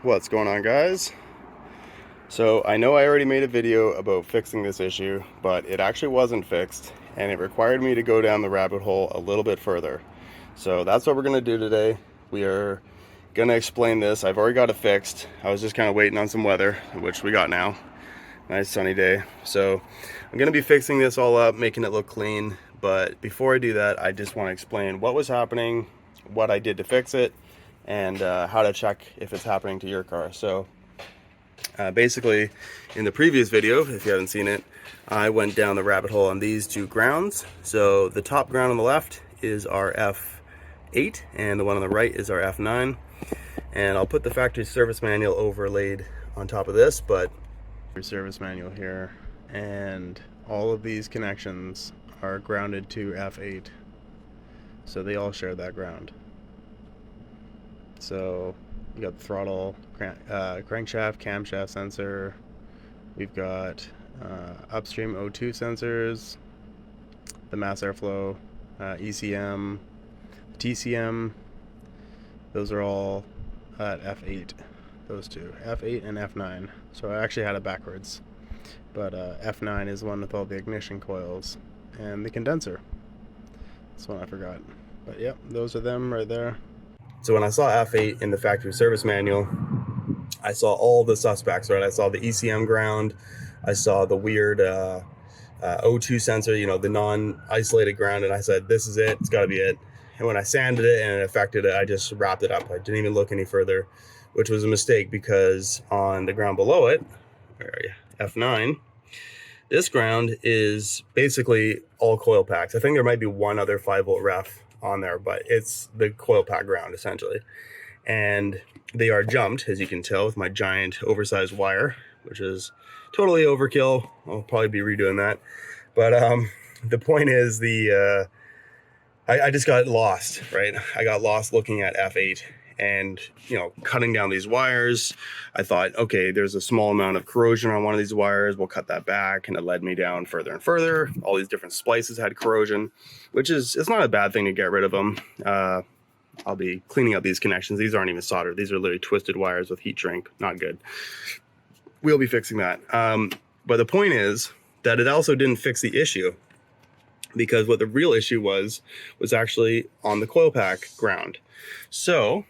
What's going on, guys? So I know I already made a video about fixing this issue, but it actually wasn't fixed and it required me to go down the rabbit hole a little bit further. So that's what we're going to do today. We are going to explain this. I've already got it fixed. I was just kind of waiting on some weather, which we got now. Nice sunny day. So I'm going to be fixing this all up, making it look clean. But before I do that, I just want to explain what was happening, what I did to fix it, and how to check if it's happening to your car. So basically, in the previous video, if you haven't seen it, I went down the rabbit hole on these two grounds. So the top ground on the left is our F8 and the one on the right is our F9. And I'll put the factory service manual overlaid on top of this, but service manual here, and all of these connections are grounded to F8. So they all share that ground. So you got the throttle, crankshaft, camshaft sensor. We've got upstream O2 sensors, the mass airflow, ECM, TCM. Those are all at F8. Those two, F8 and F9. So I actually had it backwards, but F9 is the one with all the ignition coils and the condenser. That's one I forgot. But yep, those are them right there. So when I saw F8 in the factory service manual, I saw all the suspects, right? I saw the ECM ground, I saw the weird O2 sensor, you know, the non-isolated ground, and I said, this is it, it's gotta be it. And when I sanded it and it affected it, I just wrapped it up. I didn't even look any further, which was a mistake because on the ground below it, where are you? F9, this ground is basically all coil packs. I think there might be one other 5-volt ref on there, but it's the coil pack ground essentially. And they are jumped, as you can tell, with my giant oversized wire, which is totally overkill. I'll probably be redoing that. But the point is I just got lost, right? I got lost looking at F8 and, you know, cutting down these wires. I thought, okay, there's a small amount of corrosion on one of these wires. We'll cut that back. And it led me down further and further. All these different splices had corrosion, which is, it's not a bad thing to get rid of them. I'll be cleaning up these connections. These aren't even soldered. These are literally twisted wires with heat shrink. Not good. We'll be fixing that. But the point is that it also didn't fix the issue, because what the real issue was actually on the coil pack ground. So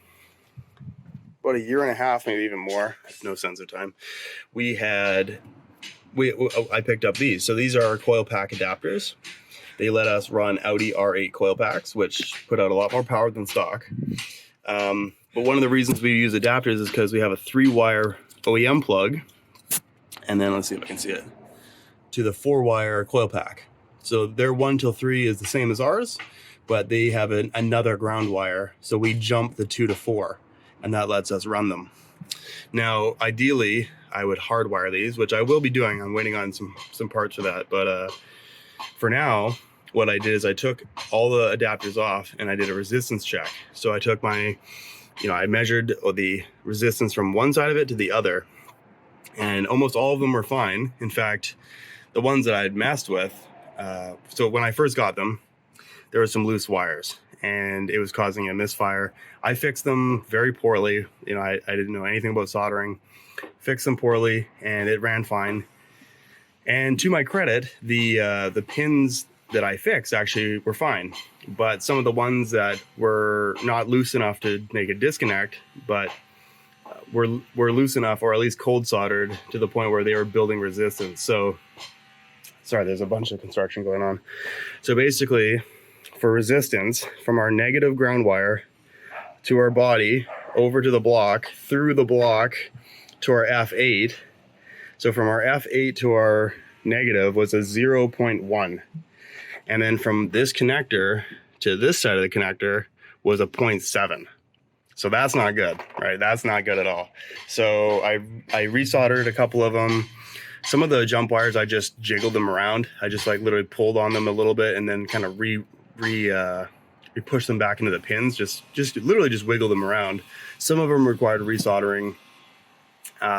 about a year and a half, maybe even more, no sense of time, I picked up these. So these are our coil pack adapters. They let us run Audi R8 coil packs, which put out a lot more power than stock. But one of the reasons we use adapters is because we have a 3-wire OEM plug, and then let's see if I can see it, to the 4-wire coil pack. So their 1 till 3 is the same as ours, but they have another ground wire. So we jump the 2 to 4, and that lets us run them. Now, ideally, I would hardwire these, which I will be doing. I'm waiting on some parts for that. But for now, what I did is I took all the adapters off and I did a resistance check. So I took I measured the resistance from one side of it to the other, and almost all of them were fine. In fact, the ones that I had messed with, so when I first got them, there were some loose wires and it was causing a misfire. I fixed them very poorly. You know, I didn't know anything about soldering. Fixed them poorly and it ran fine. And to my credit, the pins that I fixed actually were fine. But some of the ones that were not loose enough to make a disconnect, but were loose enough, or at least cold soldered to the point where they were building resistance. So sorry, there's a bunch of construction going on. So basically, for resistance, from our negative ground wire to our body, over to the block, through the block to our F8. So from our F8 to our negative was a 0.1. And then from this connector to this side of the connector was a 0.7. So that's not good, right? That's not good at all. So I resoldered a couple of them. Some of the jump wires, I just jiggled them around. I just like literally pulled on them a little bit and then kind of push them back into the pins. Just literally just wiggle them around. Some of them required resoldering.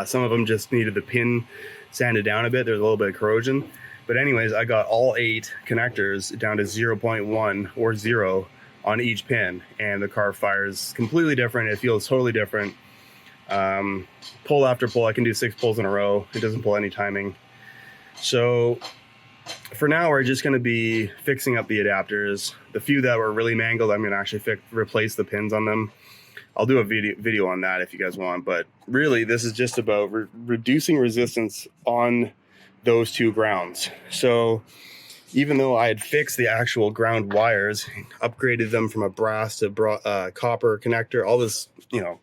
Some of them just needed the pin sanded down a bit. There's a little bit of corrosion. But anyways, I got all 8 connectors down to 0.1 or 0 on each pin, and the car fires completely different. It feels totally different. Pull after pull, I can do 6 pulls in a row. It doesn't pull any timing. So for now, we're just going to be fixing up the adapters. The few that were really mangled, I'm going to actually replace the pins on them. I'll do a video on that if you guys want, but really this is just about reducing resistance on those 2 grounds. So even though I had fixed the actual ground wires, upgraded them from a brass to copper connector, all this, you know,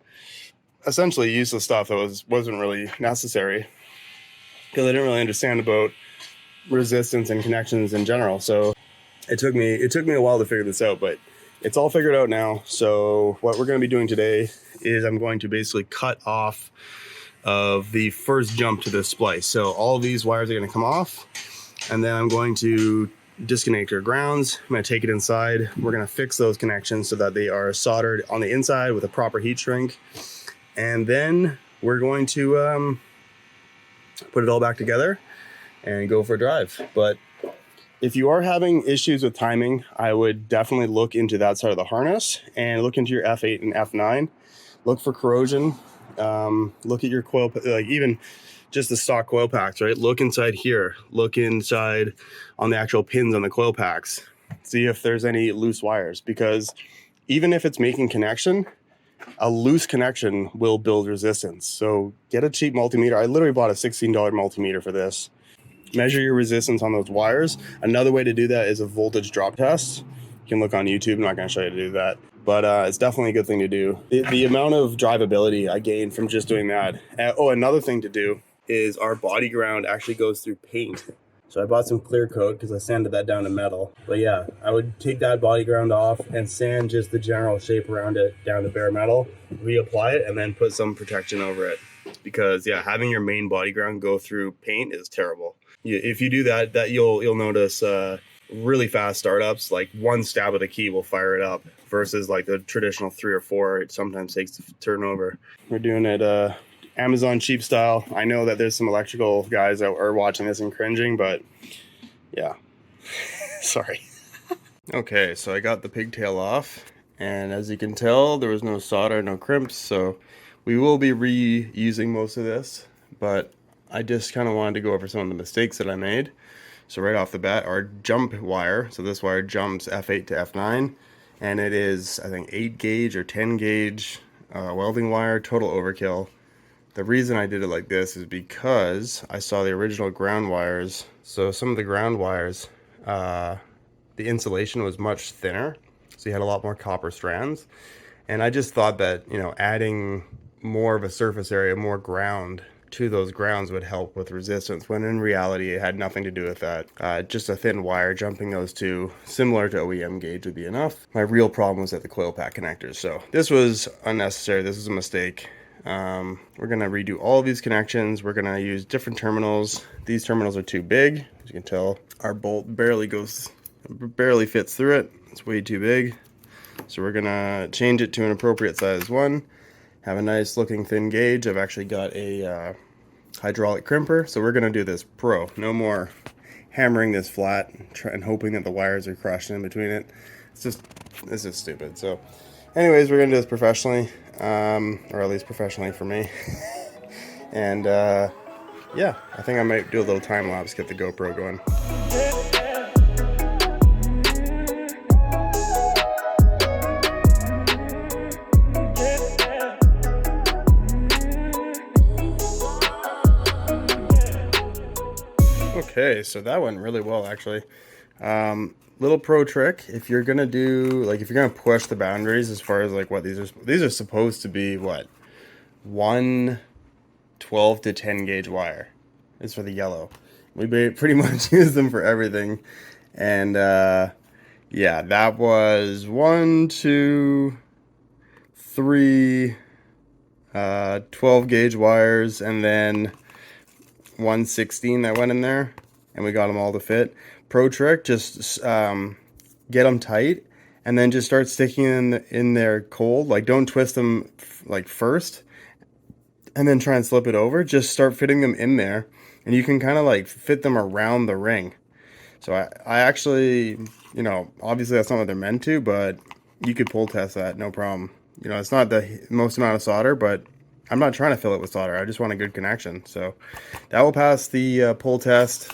essentially useless stuff that wasn't really necessary because I didn't really understand about resistance and connections in general. So it took me a while to figure this out, but it's all figured out now. So what we're going to be doing today is I'm going to basically cut off of the first jump to this splice. So all of these wires are going to come off, and then I'm going to disconnect our grounds. I'm going to take it inside. We're going to fix those connections so that they are soldered on the inside with a proper heat shrink. And then we're going to put it all back together and go for a drive. But if you are having issues with timing, I would definitely look into that side of the harness and look into your F8 and F9. Look for corrosion. Look at your coil, like even just the stock Coilpacks, right? Look inside here. Look inside on the actual pins on the Coilpacks. See if there's any loose wires, because even if it's making connection, a loose connection will build resistance. So get a cheap multimeter. I literally bought a $16 multimeter for this. Measure your resistance on those wires. Another way to do that is a voltage drop test. You can look on YouTube. I'm not going to show you to do that, but it's definitely a good thing to do. The amount of drivability I gained from just doing that. Oh, another thing to do is our body ground actually goes through paint. So I bought some clear coat because I sanded that down to metal. But yeah, I would take that body ground off and sand just the general shape around it down to bare metal, reapply it, and then put some protection over it. Because yeah, having your main body ground go through paint is terrible. If you do that, you'll notice really fast startups. Like one stab of the key will fire it up versus like the traditional 3 or 4 it sometimes takes to turn over. We're doing it Amazon cheap style. I know that there's some electrical guys that are watching this and cringing, but yeah, sorry. Okay, so I got the pigtail off, and as you can tell, there was no solder, no crimps, so we will be reusing most of this, but I just kind of wanted to go over some of the mistakes that I made. So right off the bat, our jump wire, so this wire jumps F8 to F9, and it is, I think, 8 gauge or 10 gauge welding wire, total overkill. The reason I did it like this is because I saw the original ground wires. So some of the ground wires, the insulation was much thinner, so you had a lot more copper strands. And I just thought that, you know, adding more of a surface area, more ground to those grounds would help with resistance, when in reality it had nothing to do with that. Just a thin wire jumping those two, similar to OEM gauge, would be enough. My real problem was at the coil pack connectors, so this was unnecessary. This was a mistake. We're gonna redo all of these connections. We're gonna use different terminals. These terminals are too big. As you can tell, our bolt barely fits through it. It's way too big. So we're gonna change it to an appropriate size one. Have a nice looking thin gauge. I've actually got a hydraulic crimper. So we're gonna do this pro. No more hammering this flat and hoping that the wires are crushed in between it. This is stupid. So anyways, we're gonna do this professionally, or at least professionally for me. And yeah, I think I might do a little time lapse, get the GoPro going. Okay, so that went really well actually. Little pro trick, if you're gonna do, like, if you're gonna push the boundaries as far as like what these are supposed to be, what, 1 12 to 10 gauge wire is for the yellow. We pretty much use them for everything. And yeah, that was 1 2 3 12 gauge wires, and then 116 that went in there, and we got them all to fit. Pro trick, just get them tight and then just start sticking in there cold. Like, don't twist them like first and then try and slip it over. Just start fitting them in there, and you can kind of like fit them around the ring. So I actually, you know, obviously that's not what they're meant to, but you could pull test that, no problem. You know, it's not the most amount of solder, but I'm not trying to fill it with solder. I just want a good connection. So that will pass the pull test.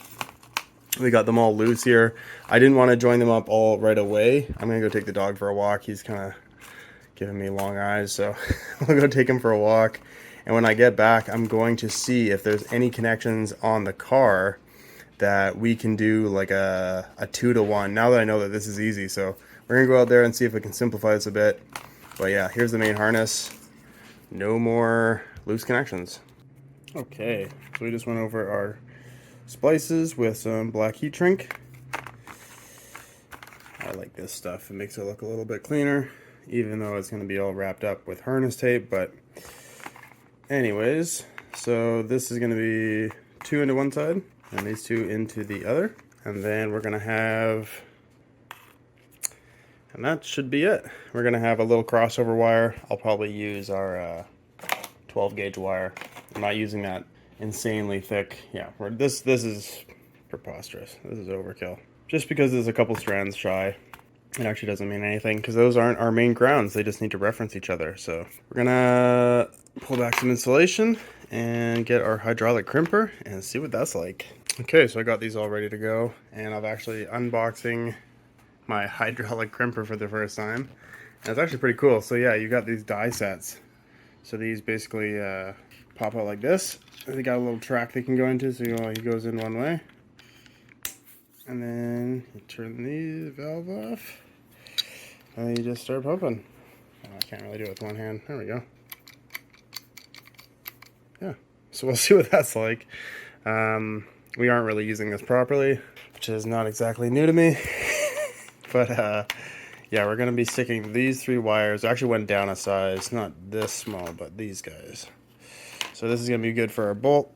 We got them all loose here. I didn't want to join them up all right away. I'm gonna go take the dog for a walk. He's kind of giving me long eyes, so I'll go take him for a walk. And when I get back, I'm going to see if there's any connections on the car that we can do like a 2-to-1. Now that I know that this is easy, so we're gonna go out there and see if we can simplify this a bit. But yeah, here's the main harness. No more loose connections. Okay, so we just went over our splices with some black heat shrink. I like this stuff. It makes it look a little bit cleaner, even though it's going to be all wrapped up with harness tape. But anyways, so this is going to be 2 into one side and these 2 into the other. And then we're going to have, and that should be it. We're going to have a little crossover wire. I'll probably use our 12 gauge wire. I'm not using that insanely thick. Yeah, this is preposterous. This is overkill. Just because there's a couple strands shy, it actually doesn't mean anything, because those aren't our main grounds. They just need to reference each other. So we're gonna pull back some insulation and get our hydraulic crimper and see what that's like. Okay, so I got these all ready to go, and I'm actually unboxing my hydraulic crimper for the first time. And it's actually pretty cool. So yeah, you got these die sets. So these basically pop out like this. They got a little track they can go into, so he goes in one way. And then you turn the valve off. And then you just start pumping. Oh, I can't really do it with one hand. There we go. Yeah, so we'll see what that's like. We aren't really using this properly, which is not exactly new to me. But yeah, we're going to be sticking these 3 wires. I actually went down a size, not this small, but these guys. So this is going to be good for our bolt.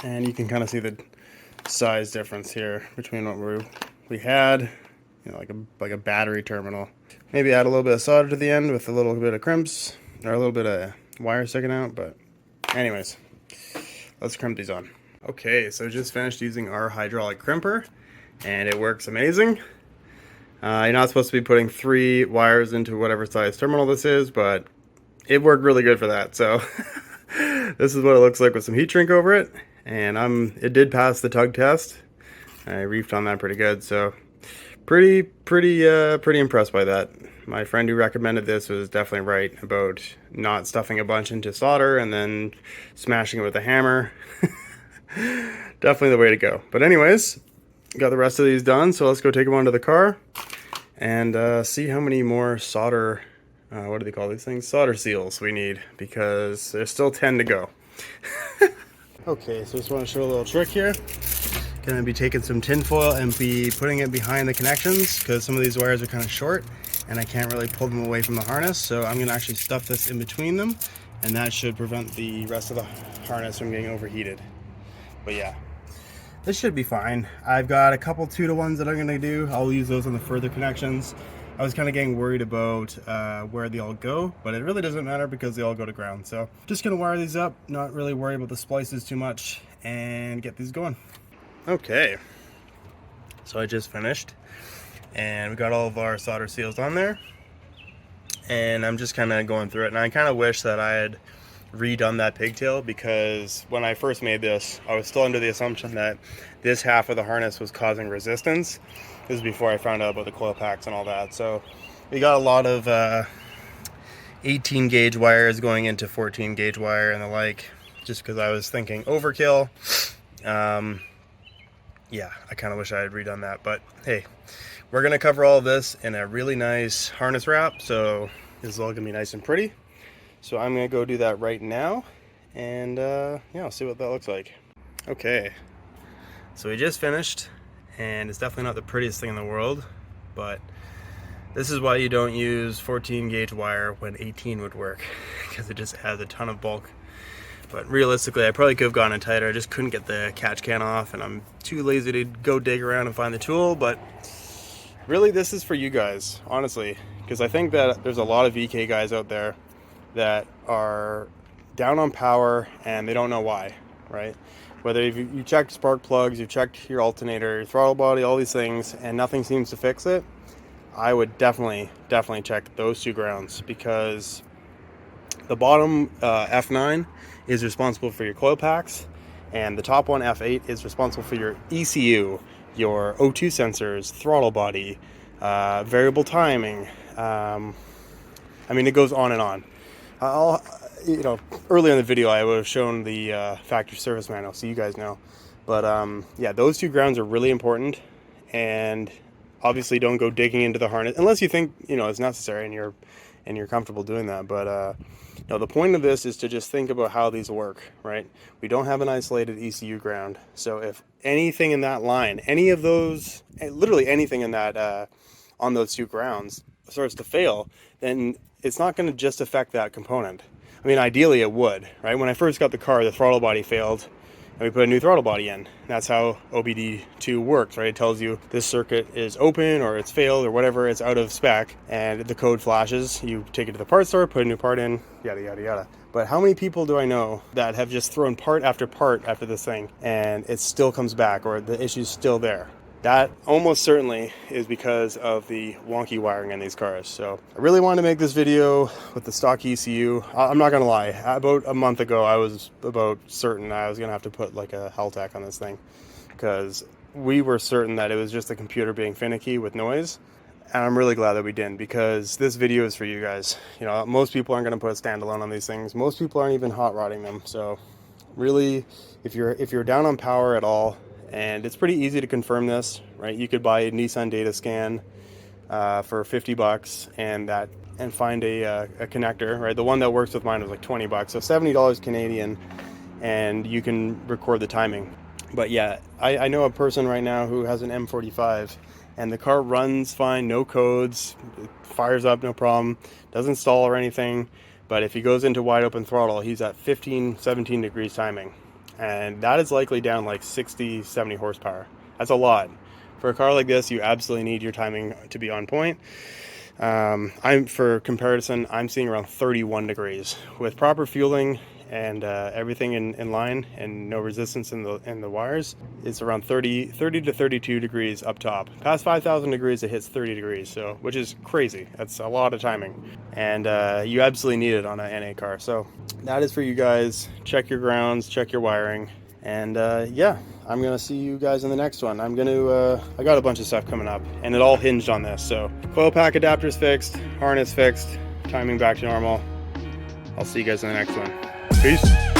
And you can kind of see the size difference here between what we had, you know, like a battery terminal. Maybe add a little bit of solder to the end with a little bit of crimps, or a little bit of wire sticking out. But anyways, let's crimp these on. Okay, so just finished using our hydraulic crimper, and it works amazing. You're not supposed to be putting 3 wires into whatever size terminal this is, but it worked really good for that. So this is what it looks like with some heat shrink over it. And it did pass the tug test. I reefed on that pretty good, so pretty impressed by that. My friend who recommended this was definitely right about not stuffing a bunch into solder and then smashing it with a hammer. Definitely the way to go. But anyways, got the rest of these done, so let's go take them onto the car and see how many more solder, what do they call these things? Solder seals we need, because there's still 10 to go. Okay, so just want to show a little trick here. Gonna be taking some tin foil and be putting it behind the connections, because some of these wires are kind of short and I can't really pull them away from the harness. So I'm gonna actually stuff this in between them, and that should prevent the rest of the harness from getting overheated. But yeah, this should be fine. I've got a couple 2-to-1s that I'm gonna do. I'll use those on the further connections. I was kind of getting worried about where they all go, but it really doesn't matter because they all go to ground. So just gonna wire these up, not really worry about the splices too much, and get these going. Okay, so I just finished, and we got all of our solder seals on there, and I'm just kind of going through it. And I kind of wish that I had redone that pigtail, because when I first made this, I was still under the assumption that this half of the harness was causing resistance. This is before I found out about the Coilpacks and all that. So we got a lot of 18 gauge wires going into 14 gauge wire and the like, just because I was thinking overkill. Yeah, I kind of wish I had redone that, but hey, we're gonna cover all of this in a really nice harness wrap, so this is all gonna be nice and pretty. So I'm gonna go do that right now, and yeah, I'll see what that looks like. Okay, so we just finished, and it's definitely not the prettiest thing in the world, but this is why you don't use 14 gauge wire when 18 would work, because it just has a ton of bulk. But realistically, I probably could have gotten it tighter. I just couldn't get the catch can off, and I'm too lazy to go dig around and find the tool. But really, this is for you guys, honestly, because I think that there's a lot of VK guys out there that are down on power and they don't know why, right? Whether you checked spark plugs, you've checked your alternator, your throttle body, all these things, and nothing seems to fix it, I would definitely check those 2 grounds, because The bottom F9 is responsible for your coil packs, and the top one, F8, is responsible for your ECU, your O2 sensors, throttle body, variable timing. I mean, it goes on and on. Earlier in the video, I would have shown the factory service manual, so you guys know. But yeah, those two grounds are really important, and obviously don't go digging into the harness unless you think it's necessary and you're comfortable doing that. But no, the point of this is to just think about how these work, right? We don't have an isolated ECU ground, so if anything in that line, any of those, literally anything in that on those two grounds starts to fail, then it's not going to just affect that component. I mean, ideally it would, right? When I first got the car, the throttle body failed, and we put a new throttle body in. That's how OBD2 works, right? It tells you this circuit is open or it's failed or whatever, it's out of spec, and the code flashes. You take it to the parts store, put a new part in, yada, yada, yada. But how many people do I know that have just thrown part after this thing and it still comes back or the issue's still there? That almost certainly is because of the wonky wiring in these cars. So I really wanted to make this video with the stock ECU. I'm not gonna lie, about a month ago I was about certain I was gonna have to put like a Heltec on this thing, because we were certain that it was just the computer being finicky with noise. And I'm really glad that we didn't, because this video is for you guys. Most people aren't gonna put a standalone on these things. Most people aren't even hot rodding them. So really, if you're down on power at all, and it's pretty easy to confirm this, right? You could buy a Nissan data scan for $50 and find a connector, right? The one that works with mine was like $20, so $70 Canadian, and you can record the timing. But yeah, I know a person right now who has an M45, and the car runs fine, no codes, it fires up, no problem, doesn't stall or anything. But if he goes into wide open throttle, he's at 15, 17 degrees timing. And that is likely down like 60, 70 horsepower. That's a lot. For a car like this, you absolutely need your timing to be on point. For comparison, I'm seeing around 31 degrees. With proper fueling and everything in line and no resistance in the wires, it's around 30 to 32 degrees up top. Past 5,000 degrees, it hits 30 degrees, so which is crazy. That's a lot of timing. And you absolutely need it on an NA car. So that is for you guys. Check your grounds, check your wiring. And yeah, I'm gonna see you guys in the next one. I got a bunch of stuff coming up, and it all hinged on this. So coil pack adapters fixed, harness fixed, timing back to normal. I'll see you guys in the next one. Peace.